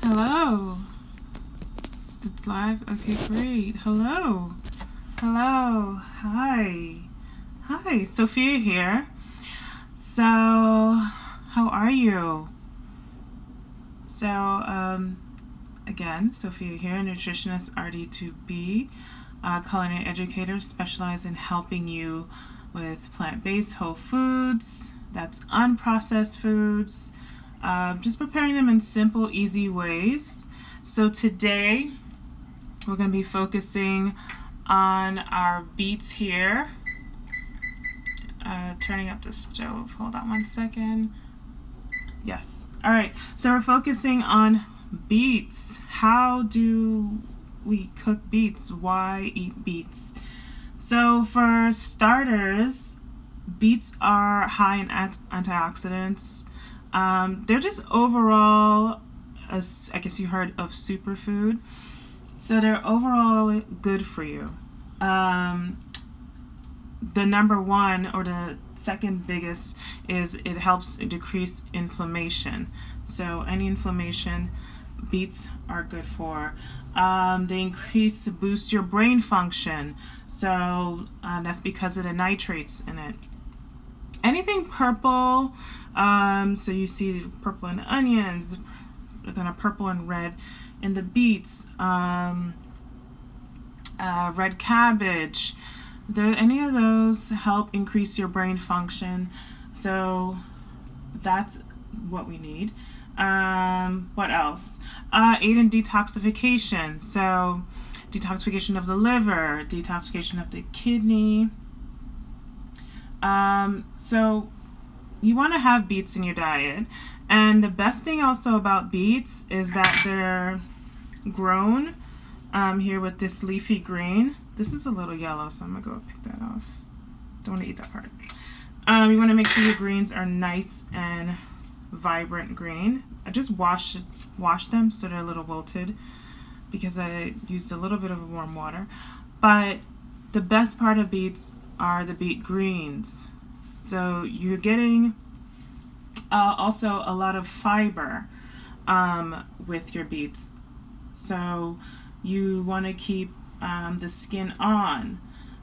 Hello. It's live? Okay, great. Hello. Hello. Hi. Hi, Sophia here. So, how are you? Again, Sophia here, nutritionist RD2B, culinary educator, specialized in helping you with plant-based whole foods, that's unprocessed foods, just preparing them in simple, easy ways. So today, we're going to be focusing on our beets here. Turning up the stove. Hold on one second. Yes. All right. So we're focusing on beets. How do we cook beets? Why eat beets? So for starters, beets are high in antioxidants. They're just overall, as I guess you heard of superfood. So they're overall good for you. The number one or the second biggest is it helps decrease inflammation. So any inflammation, beets are good for. They boost your brain function. So that's because of the nitrates in it. Anything purple, so you see purple in the onions, kind of purple and red in the beets, red cabbage. Any of those help increase your brain function, so that's what we need. What else? Aid in detoxification, so detoxification of the liver, detoxification of the kidney. So you want to have beets in your diet, and the best thing also about beets is that they're grown here with this leafy green. This is a little yellow, so I'm gonna go pick that off. Don't want to eat that part. You want to make sure your greens are nice and vibrant green. I just wash them so they're a little wilted because I used a little bit of warm water. But the best part of beets are the beet greens. So you're getting also a lot of fiber with your beets. So you want to keep the skin on.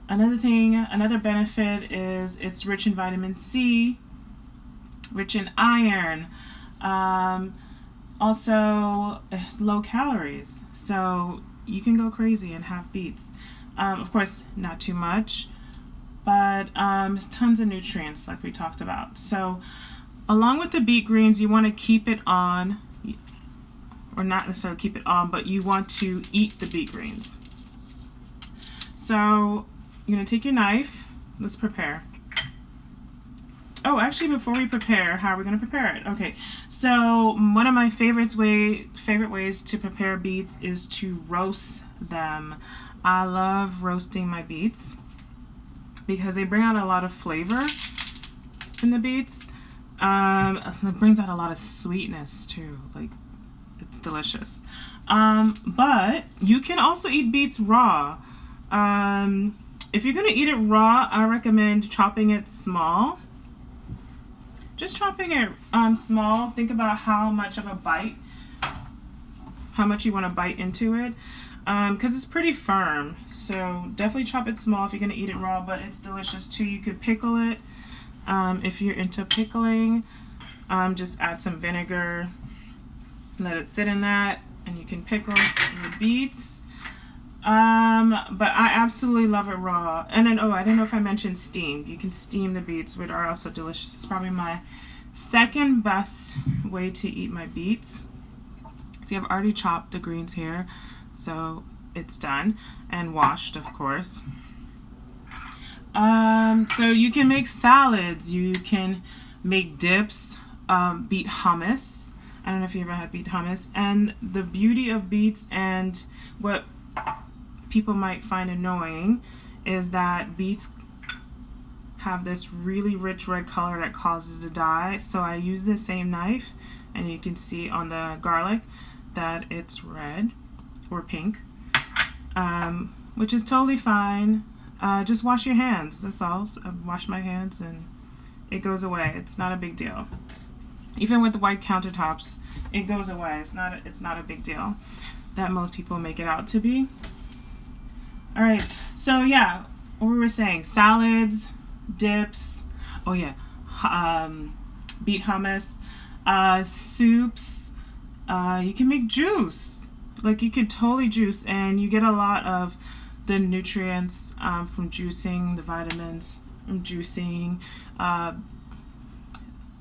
Another benefit is it's rich in vitamin C, rich in iron. Also, it's low calories, so you can go crazy and have beets. Of course, not too much, but it's tons of nutrients like we talked about. So along with the beet greens, you want to keep it on, or not necessarily keep it on, but you want to eat the beet greens. So you're going to take your knife. Let's prepare. Oh, actually, before we prepare, how are we going to prepare it? Okay, so one of my favorite ways to prepare beets is to roast them. I love roasting my beets because they bring out a lot of flavor in the beets. It brings out a lot of sweetness too. Like, it's delicious. But you can also eat beets raw. If you're gonna eat it raw, I recommend chopping it small. Just chopping it small. Think about how much you want to bite into it, because it's pretty firm. So definitely chop it small if you're gonna eat it raw. But it's delicious too. You could pickle it if you're into pickling. Just add some vinegar, let it sit in that, and you can pickle your beets. But I absolutely love it raw. And then, I don't know if I mentioned steamed. You can steam the beets, which are also delicious. It's probably my second best way to eat my beets. See, I've already chopped the greens here, so it's done and washed, of course. So you can make salads. You can make dips, beet hummus. I don't know if you ever had beet hummus. And the beauty of beets, and what people might find annoying, is that beets have this really rich red color that causes a dye. So I use the same knife, and you can see on the garlic that it's red or pink, which is totally fine. Just wash your hands, that's all. So I wash my hands and it goes away. It's not a big deal. Even with the white countertops, it goes away. It's not a big deal that most people make it out to be. All right, so yeah, what we were saying, salads, dips, oh yeah, beet hummus, soups, you can make juice. Like you could totally juice, and you get a lot of the nutrients from juicing, the vitamins from juicing.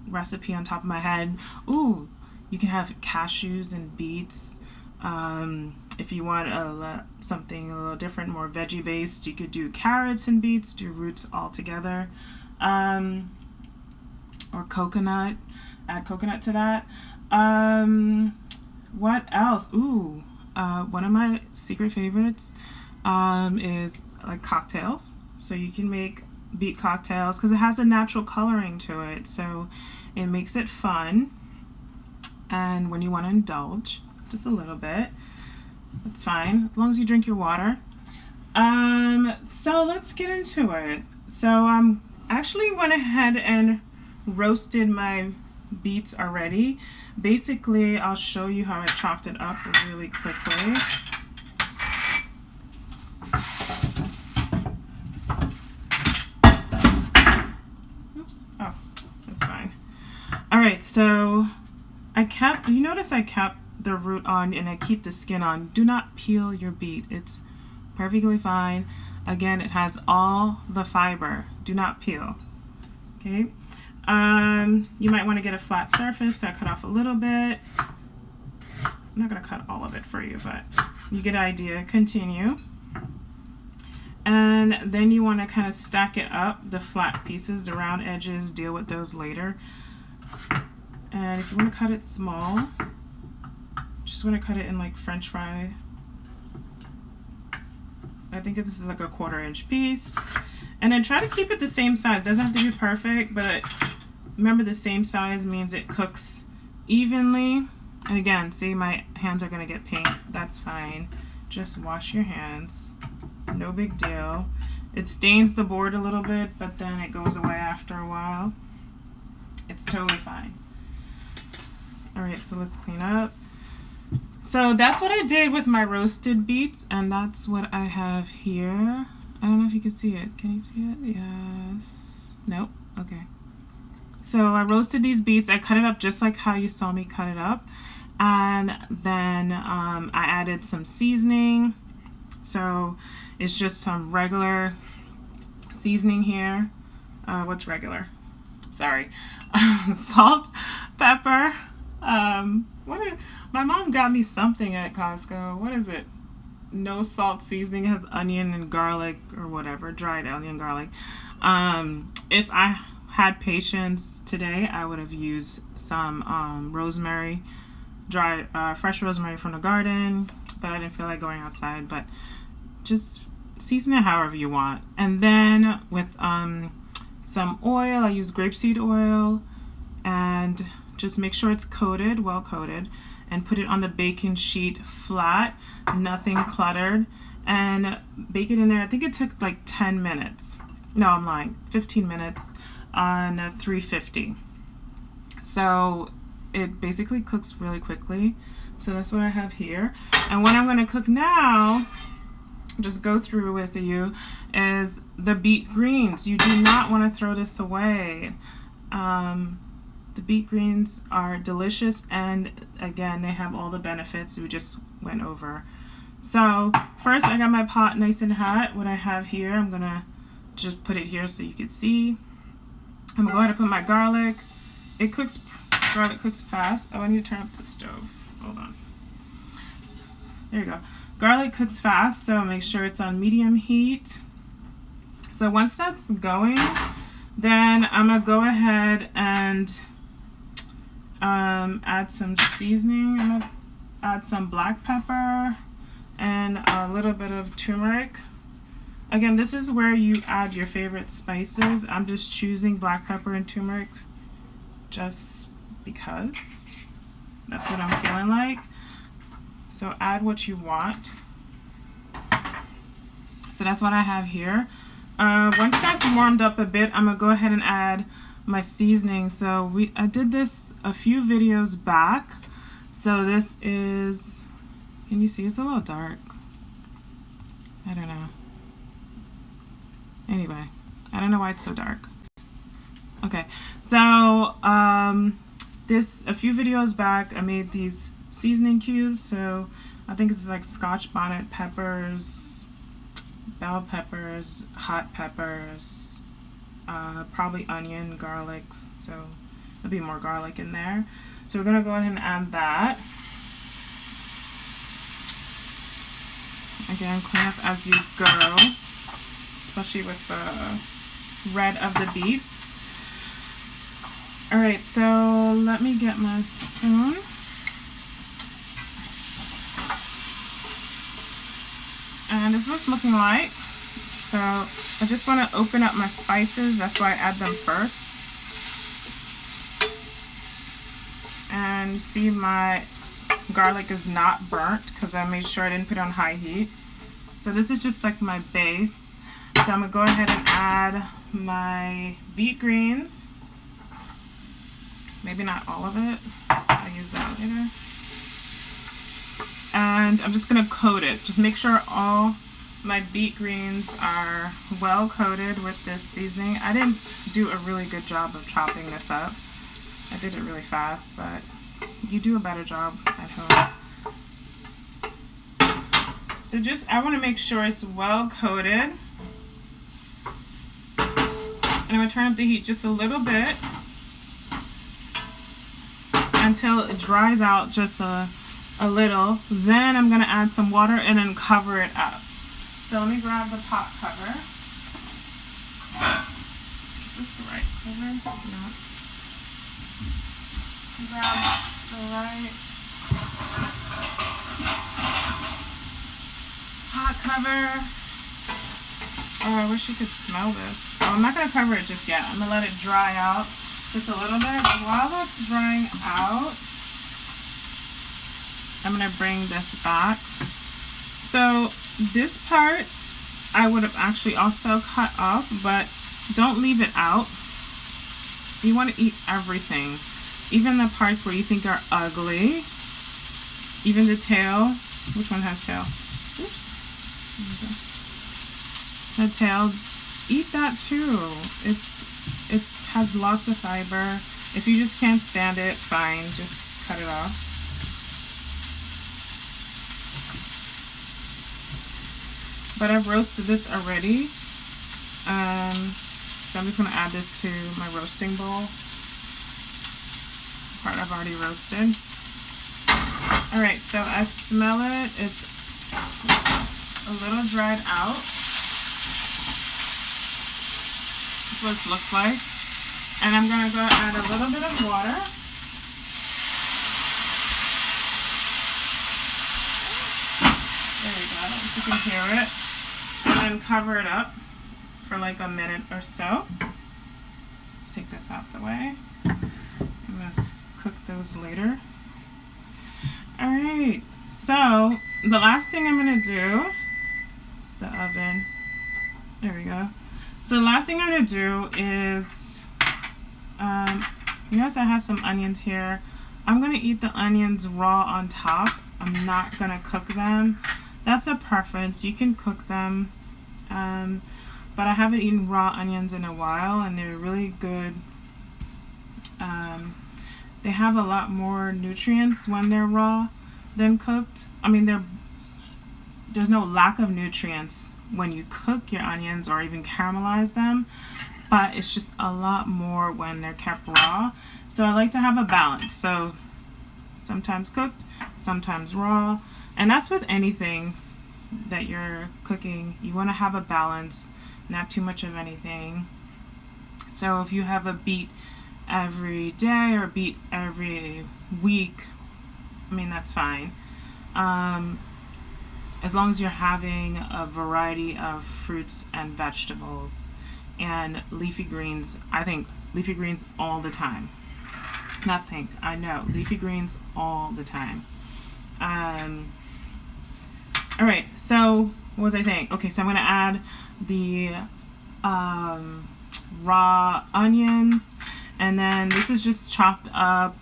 Recipe on top of my head. Ooh, you can have cashews and beets. If you want something a little different, more veggie based, you could do carrots and beets, do roots all together. Or coconut, add coconut to that. What else? Ooh, one of my secret favorites is like cocktails. So you can make beet cocktails because it has a natural coloring to it, so it makes it fun. And when you want to indulge just a little bit, that's fine as long as you drink your water. So let's get into it. So actually went ahead and roasted my beets already. Basically, I'll show you how I chopped it up really quickly. Oops. Oh, that's fine. All right, so you notice I kept the root on and I keep the skin on. Do not peel your beet. It's perfectly fine. Again, it has all the fiber. Do not peel. Okay. You might want to get a flat surface, so I cut off a little bit. I'm not going to cut all of it for you, but you get an idea. Continue. And then you want to kind of stack it up, the flat pieces, the round edges, deal with those later. And if you want to cut it small, just want to cut it in like French fry. I think this is like a 1/4 inch piece. And then try to keep it the same size. Doesn't have to be perfect, but remember the same size means it cooks evenly. And again, see, my hands are going to get paint. That's fine. Just wash your hands. No big deal. It stains the board a little bit, but then it goes away after a while. It's totally fine. All right, so let's clean up. So that's what I did with my roasted beets, and that's what I have here. I don't know if you can see it. Can you see it? Yes. Nope. Okay. So I roasted these beets. I cut it up just like how you saw me cut it up. And then I added some seasoning. So it's just some regular seasoning here. What's regular? Sorry. Salt, pepper. My mom got me something at Costco. What is it? No salt seasoning. It has onion and garlic or whatever, dried onion, garlic. If I had patience today, I would have used some rosemary, fresh rosemary from the garden, but I didn't feel like going outside. But just season it however you want. And then with some oil, I use grapeseed oil, and just make sure it's coated, well coated, and put it on the baking sheet flat, nothing cluttered, and bake it in there. I think it took like 10 minutes. No, I'm lying, 15 minutes on 350. So it basically cooks really quickly. So that's what I have here. And what I'm going to cook now, just go through with you, is the beet greens. You do not want to throw this away. The beet greens are delicious, and again, they have all the benefits we just went over. So first, I got my pot nice and hot. What I have here, I'm gonna just put it here so you can see. I'm gonna go ahead and put my garlic. Garlic cooks fast. Oh, I need to turn up the stove. Hold on. There you go. Garlic cooks fast, so make sure it's on medium heat. So once that's going, then I'm gonna go ahead and add some seasoning. I'm gonna add some black pepper and a little bit of turmeric. Again, this is where you add your favorite spices. I'm just choosing black pepper and turmeric just because that's what I'm feeling like. So add what you want. So that's what I have here. Once that's warmed up a bit, I'm gonna go ahead and add my seasoning. So I did this a few videos back. So this is, can you see? It's a little dark. I don't know. Anyway, I don't know why it's so dark. Okay, so this a few videos back I made these seasoning cubes. So I think it's like Scotch bonnet peppers, bell peppers, hot peppers, probably onion, garlic, so there'll be more garlic in there. So we're gonna go ahead and add that. Again, clean up as you go, especially with the red of the beets. Alright, so let me get my spoon. And this is what it's looking like. So I just want to open up my spices, that's why I add them first. And you see my garlic is not burnt because I made sure I didn't put it on high heat. So this is just like my base. So I'm going to go ahead and add my beet greens. Maybe not all of it. I'll use that later. And I'm just going to coat it. Just make sure all my beet greens are well coated with this seasoning. I didn't do a really good job of chopping this up. I did it really fast, but you do a better job at home. So I want to make sure it's well coated. And I'm going to turn up the heat just a little bit until it dries out just a little. Then I'm going to add some water and then cover it up. So let me grab the pot cover. Is this the right cover? No. Grab the right pot cover. Oh, I wish you could smell this. Oh, I'm not going to cover it just yet. I'm going to let it dry out just a little bit. But while that's drying out, I'm going to bring this back. So this part I would have actually also cut off, but don't leave it out. You want to eat everything, even the parts where you think are ugly, even the tail. Which one has tail? Oops. The tail, eat that too. It has lots of fiber. If you just can't stand it, fine, just cut it off. But I've roasted this already, so I'm just going to add this to my roasting bowl. Part I've already roasted. Alright, so I smell it. It's a little dried out. That's what it looks like. And I'm going to go add a little bit of water. There we go, so you can hear it. And then cover it up for like a minute or so. Let's take this out the way. I'm going to cook those later. Alright, so the last thing I'm going to do is the oven. There we go. So the last thing I'm going to do is, notice I have some onions here. I'm going to eat the onions raw on top. I'm not going to cook them. That's a preference. You can cook them. But I haven't eaten raw onions in a while, and they're really good. They have a lot more nutrients when they're raw than cooked. I mean, there's no lack of nutrients when you cook your onions or even caramelize them, but it's just a lot more when they're kept raw. So I like to have a balance. So sometimes cooked, sometimes raw, and that's with anything that you're cooking. You want to have a balance, not too much of anything. So if you have a beet every day or beet every week, I mean, that's fine. As long as you're having a variety of fruits and vegetables and leafy greens. I think leafy greens all the time. Not think, I know, leafy greens all the time. Alright, so what was I saying? Okay, so I'm going to add the raw onions, And then this is just chopped up,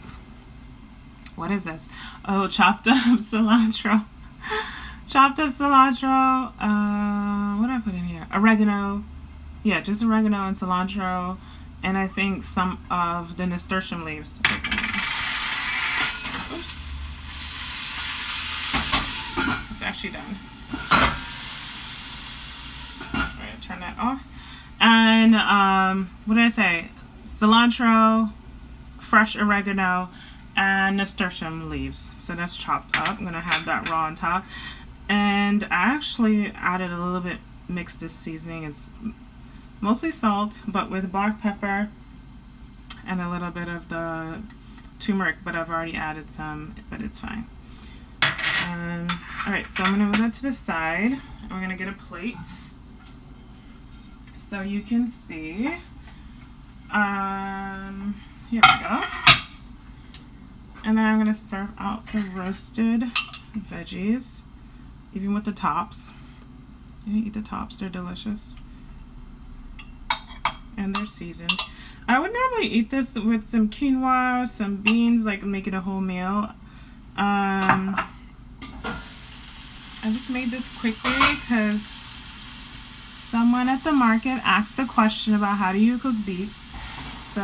what is this? Oh, chopped up cilantro. Chopped up cilantro. What did I put in here? Oregano. Yeah, just oregano and cilantro. And I think some of the nasturtium leaves. Oops. It's actually done. I'm going to turn that off. And what did I say? Cilantro, fresh oregano, and nasturtium leaves. So that's chopped up. I'm going to have that raw on top. And I actually added a little bit, mixed this seasoning. It's mostly salt, but with black pepper and a little bit of the turmeric, but I've already added some, but it's fine. Alright, so I'm going to move that to the side. We're going to get a plate so you can see. Here we go. And then I'm going to serve out the roasted veggies, even with the tops. You eat the tops, they're delicious. And they're seasoned. I would normally eat this with some quinoa, some beans, like make it a whole meal. I just made this quickly because someone at the market asked a question about how do you cook beets. So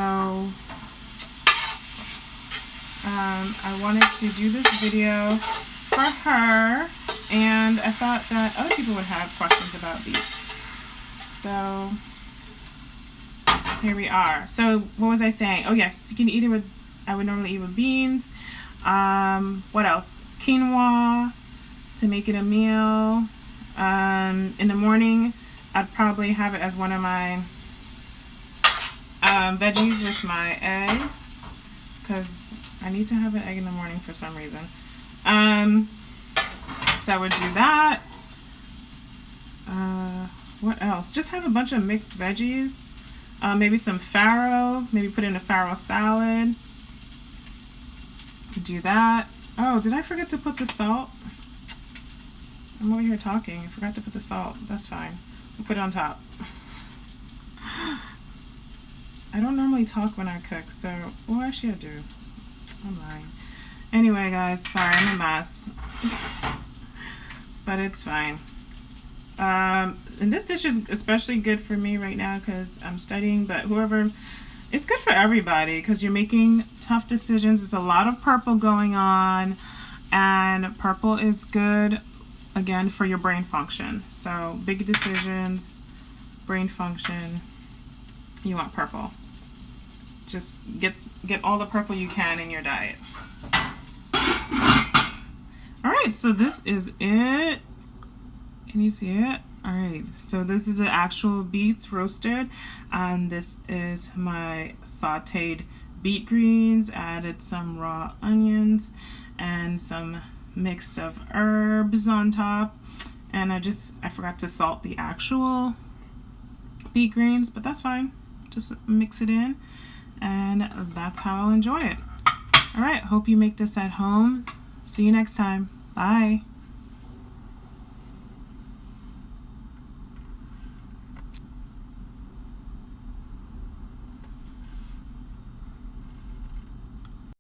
I wanted to do this video for her, and I thought that other people would have questions about beets. So here we are. So what was I saying? Oh yes, you can eat it with, I would normally eat with beans. What else? Quinoa to make it a meal. In the morning, I'd probably have it as one of my veggies with my egg, because I need to have an egg in the morning for some reason. So I would do that. What else? Just have a bunch of mixed veggies. Maybe some farro. Maybe put in a farro salad. Do that. Oh, did I forget to put the salt? I'm over here talking. I forgot to put the salt. That's fine. We'll put it on top. I don't normally talk when I cook, so, well, actually I do. I'm lying. Anyway, guys, sorry, I'm a mess. But it's fine. And this dish is especially good for me right now because I'm studying, but whoever, it's good for everybody because you're making tough decisions. There's a lot of purple going on, and purple is good, again, for your brain function. So big decisions, brain function, you want purple. Just get all the purple you can in your diet. Alright, so this is it. Can you see it? Alright, so this is the actual beets roasted, and this is my sauteed beet greens. Added some raw onions and some mix of herbs on top, and I forgot to salt the actual beet greens, but that's fine. Just mix it in, and that's how I'll enjoy it. Alright, hope you make this at home. See you next time. Bye.